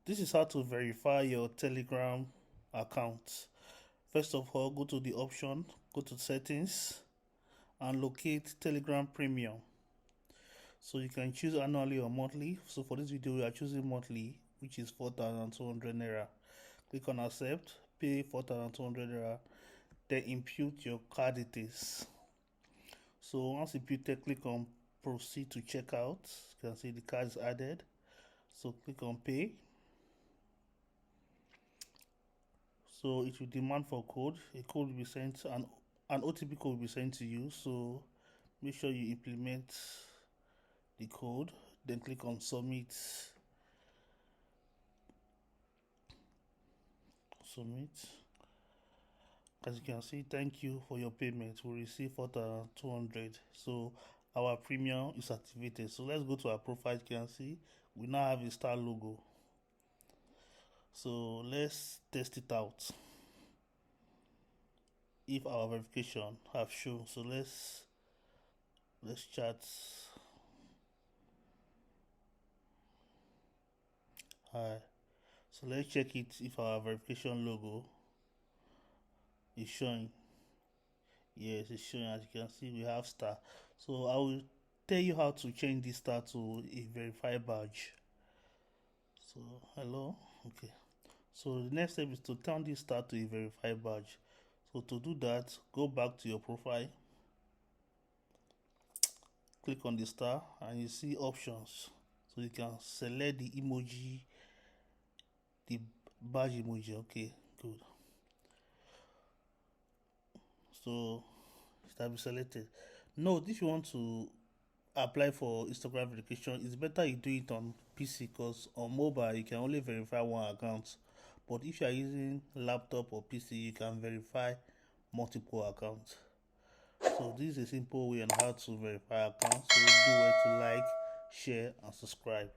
This is how to verify your Telegram account. First of all, go to the option, go to settings, and locate Telegram Premium. So you can choose annually or monthly. So for this video, we are choosing monthly, which is 4,200 naira. Click on accept, pay 4,200 naira, then impute your card details. So once imputed, click on proceed to checkout. You can see the card is added. So click on pay. So it will demand for code. A code will be sent, an OTP code will be sent to you. So make sure you implement the code, then click on submit. Submit. As you can see, thank you for your payment. We received 4,200. So our premium is activated. So let's go to our profile. You can see we now have a star logo. So let's test it out if our verification have shown. So let's chat. Hi. So let's check it if our verification logo is showing. Yes, it's showing. As you can see, we have star. So I will tell you how to change this star to a verified badge. So hello. Okay. So the next step is to turn this star to a verified badge. So to do that, go back to your profile, click on the star, and you see options. So you can select the emoji, the badge emoji. Okay, good. So it has been selected. Note, if you want to apply for Instagram verification, it's better you do it on PC, because on mobile you can only verify one account. But if you are using laptop or PC, you can verify multiple accounts. So this is a simple way on how to verify accounts. So do well to like, share, and subscribe.